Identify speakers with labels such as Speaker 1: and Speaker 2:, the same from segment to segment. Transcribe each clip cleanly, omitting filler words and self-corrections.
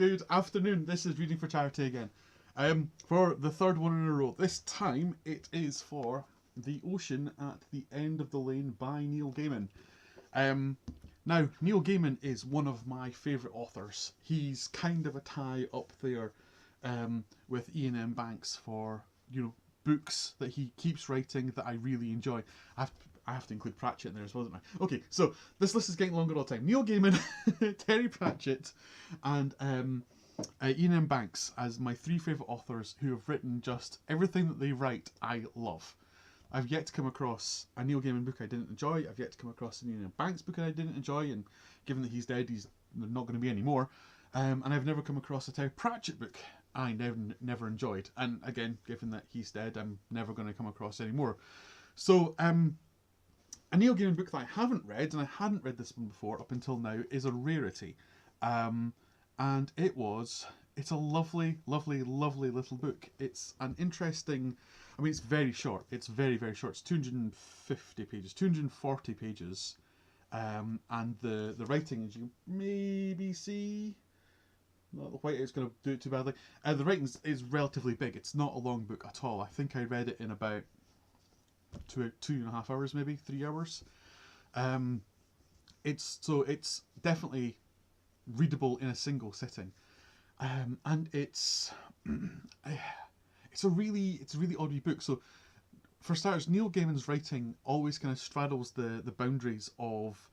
Speaker 1: Good afternoon. This is Reading for Charity again. For the third one in a row. This time it is for The Ocean at the End of the Lane by Neil Gaiman. Now, Neil Gaiman is one of my favourite authors. He's kind of a tie up there with Ian M. Banks for, books that he keeps writing that I really enjoy. I have to include Pratchett in there as well, don't I? Okay, so this list is getting longer all the time. Neil Gaiman, Terry Pratchett, and Ian M. Banks as my three favourite authors who have written just everything that they write I love. I've yet to come across a Neil Gaiman book I didn't enjoy. I've yet to come across an Ian M. Banks book I didn't enjoy, and given that he's dead, he's not going to be anymore. And I've never come across a Terry Pratchett book I never enjoyed. And again, given that he's dead, I'm never going to come across any more. So, a Neil Gaiman book that I haven't read, and I hadn't read this one before up until now, is a rarity. And it's a lovely, lovely, lovely little book. It's an interesting, it's very short. It's very, very short. It's 250 pages, 240 pages. And the writing, as you maybe see, not the whiteout's going to do it too badly. The writing is relatively big. It's not a long book at all. I think I read it in about 2.5 hours, maybe 3 hours. It's definitely readable in a single sitting, and it's a really odd book. So for starters, Neil Gaiman's writing always kind of straddles the boundaries of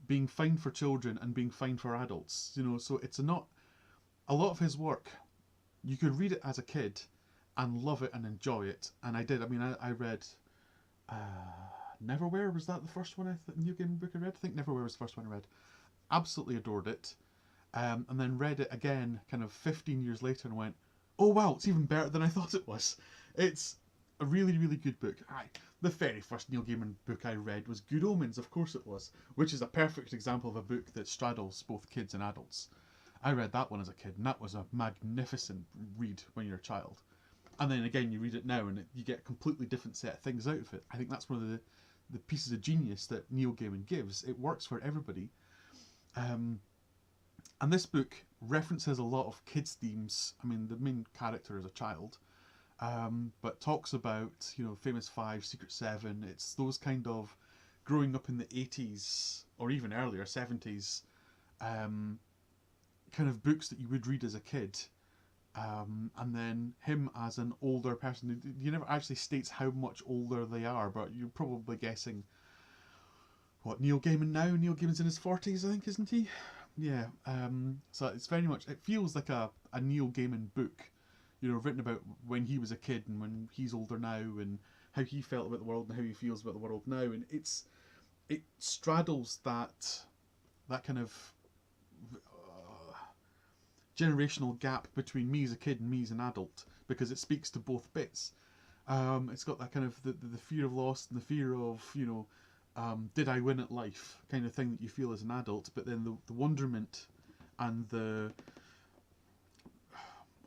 Speaker 1: being fine for children and being fine for adults. So it's not a lot of his work. You could read it as a kid and love it and enjoy it, and I did. I read Neverwhere. Was that the first one Neil Gaiman book I read? I think Neverwhere was the first one I read. Absolutely adored it. And then read it again kind of 15 years later and went, oh wow, it's even better than I thought it was. It's a really, really good book. The very first Neil Gaiman book I read was Good Omens, of course it was, which is a perfect example of a book that straddles both kids and adults. I read that one as a kid, and that was a magnificent read when you're a child. And then again, you read it now, and you get a completely different set of things out of it. I think that's one of the pieces of genius that Neil Gaiman gives. It works for everybody. And this book references a lot of kids' themes. The main character is a child, but talks about, Famous Five, Secret Seven. It's those kind of growing up in the 80s, or even earlier, 70s, kind of books that you would read as a kid. And then him as an older person. He never actually states how much older they are, but you're probably guessing, what, Neil Gaiman now? Neil Gaiman's in his 40s, I think, isn't he? Yeah. So it's very much, it feels like a Neil Gaiman book, written about when he was a kid and when he's older now, and how he felt about the world and how he feels about the world now. And it straddles that kind of generational gap between me as a kid and me as an adult, because it speaks to both bits. It's got that kind of the fear of loss and the fear of, did I win at life kind of thing that you feel as an adult, but then the wonderment and the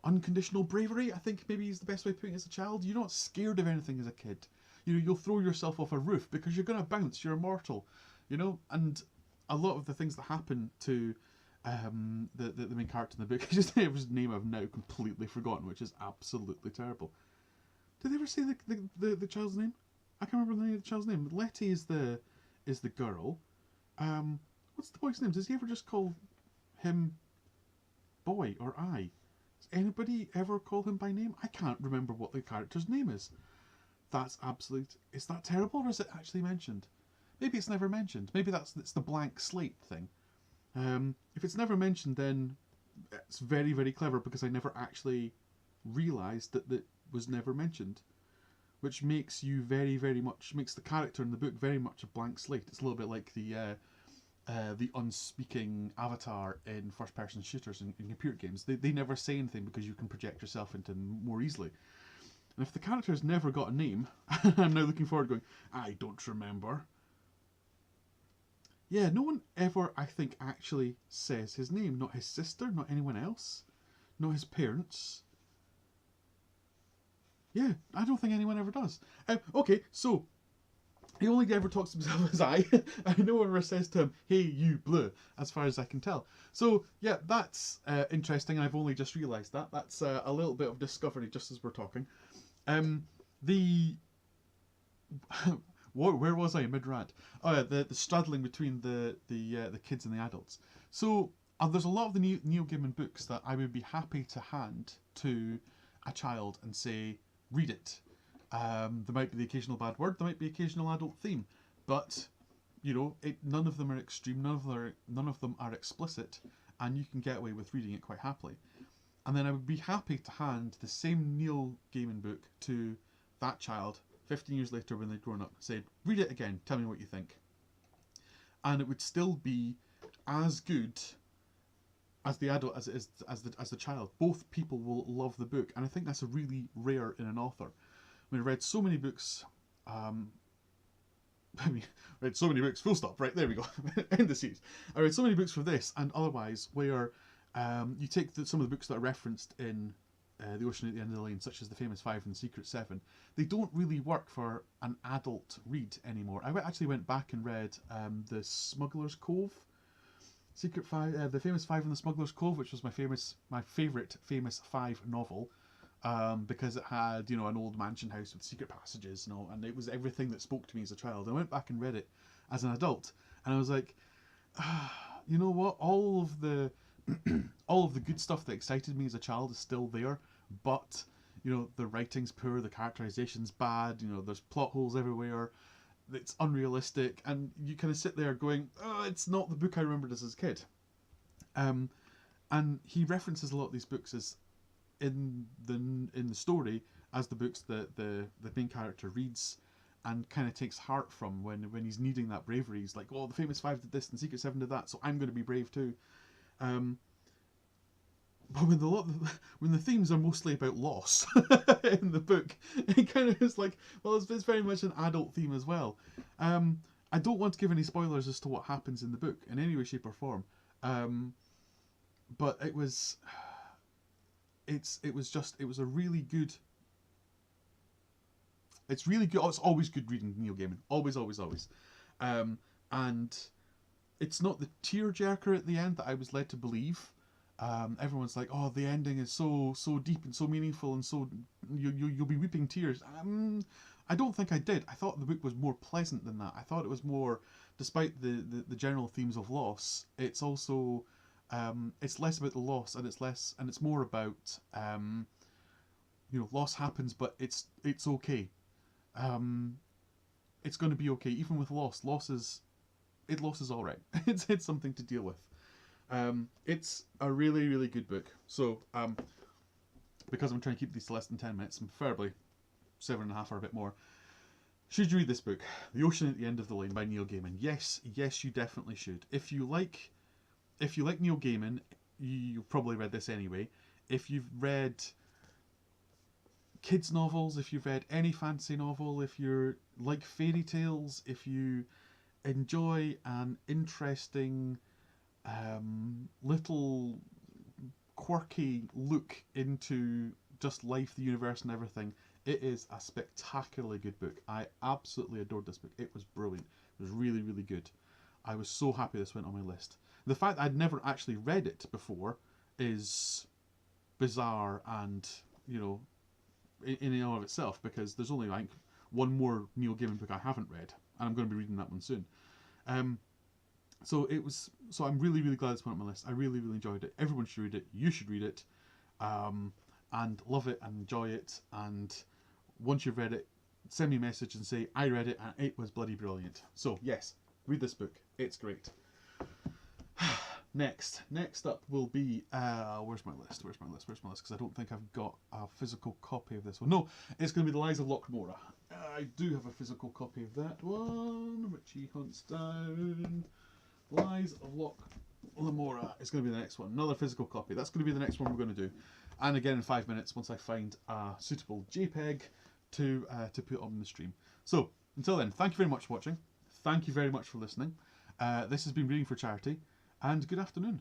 Speaker 1: unconditional bravery, I think maybe is the best way of putting it as a child. You're not scared of anything as a kid. You'll throw yourself off a roof because you're going to bounce, you're immortal, and a lot of the things that happen to the main character in the book, his name I've now completely forgotten, which is absolutely terrible. Did they ever say the child's name? I can't remember the name of the child's name. Letty is the girl. What's the boy's name? Does he ever just call him boy or I? Does anybody ever call him by name? I can't remember what the character's name is. That's absolute. Is that terrible, or is it actually mentioned? Maybe it's never mentioned. Maybe it's the blank slate thing. If it's never mentioned, then it's very, very clever, because I never actually realised that it was never mentioned, which makes you very, very much, makes the character in the book very much a blank slate. It's a little bit like the unspeaking avatar in first-person shooters in computer games. They never say anything because you can project yourself into them more easily. And if the character's never got a name, I'm now looking forward to going, I don't remember. Yeah, no one ever, I think, actually says his name. Not his sister, not anyone else, not his parents. Yeah, I don't think anyone ever does. Okay, so He only ever talks to himself as I. And no one ever says to him, "Hey, you blue," as far as I can tell. So, yeah, that's interesting. I've only just realised that. That's a little bit of discovery just as we're talking. The where was I mid rant? Oh, yeah, the straddling between the kids and the adults. So there's a lot of the Neil Gaiman books that I would be happy to hand to a child and say, read it. There might be the occasional bad word, there might be occasional adult theme, but none of them are extreme, none of them are explicit, and you can get away with reading it quite happily. And then I would be happy to hand the same Neil Gaiman book to that child 15 years later when they'd grown up, say, read it again, tell me what you think. And it would still be as good as the adult as it is as the child. Both people will love the book, and I think that's a really rare in an author. I mean, I read so many books. I read so many books. Full stop. Right there we go. End the series. I read so many books for this and otherwise, where you take some of the books that are referenced in The Ocean at the End of the Lane, such as The Famous Five and The Secret Seven. They don't really work for an adult read anymore. I actually went back and read The Smuggler's Cove. Secret Five, The Famous Five and The Smuggler's Cove, which was my favourite Famous Five novel, because it had an old mansion house with secret passages, and it was everything that spoke to me as a child. I went back and read it as an adult, and I was like, you know what? All of the all of the good stuff that excited me as a child is still there, but the writing's poor, the characterization's bad, there's plot holes everywhere, it's unrealistic, and you kind of sit there going, oh, it's not the book I remembered as a kid. And he references a lot of these books as in the story as the books that the main character reads and kind of takes heart from when he's needing that bravery. He's like, oh, the Famous Five did this and Secret Seven did that, so I'm going to be brave too. But when the themes are mostly about loss in the book, it kind of is like, well, it's very much an adult theme as well. I don't want to give any spoilers as to what happens in the book in any way, shape, or form. But it was a really good. It's really good. Oh, it's always good reading Neil Gaiman. Always, always, always. And it's not the tearjerker at the end that I was led to believe. Everyone's like, oh, the ending is so deep and so meaningful, and so you'll be weeping tears. I don't think I did. I thought the book was more pleasant than that. I thought it was more, despite the general themes of loss, it's also it's less about the loss, and it's more about loss happens, but it's okay. It's going to be okay, even with loss. Loss is all right. It's something to deal with. It's a really, really good book. So, because I'm trying to keep these to less than 10 minutes, and preferably 7.5 or a bit more, should you read this book, The Ocean at the End of the Lane by Neil Gaiman? Yes, you definitely should. If you like Neil Gaiman, you've probably read this anyway. If you've read kids' novels, if you've read any fantasy novel, if you like fairy tales, if you enjoy an interesting little quirky look into just life, the universe, and everything, it is a spectacularly good book. I absolutely adored this book. It was brilliant. It was really, really good. I was so happy this went on my list. The fact that I'd never actually read it before is bizarre, and in and of itself, because there's only like one more Neil Gaiman book I haven't read, and I'm going to be reading that one soon. So I'm really, really glad this went on my list. I really, really enjoyed it. Everyone should read it. You should read it, and love it and enjoy it. And once you've read it, send me a message and say I read it and it was bloody brilliant. So yes, read this book. It's great. Next up will be where's my list? Because I don't think I've got a physical copy of this one. No, it's going to be The Lies of Loch Morar. I do have a physical copy of that one. Richie hunts down Lies of Loch Morar is going to be the next one. Another physical copy. That's going to be the next one we're going to do. And again in 5 minutes, once I find a suitable JPEG to put on the stream. So until then, thank you very much for watching. Thank you very much for listening. This has been Reading for Charity, and good afternoon.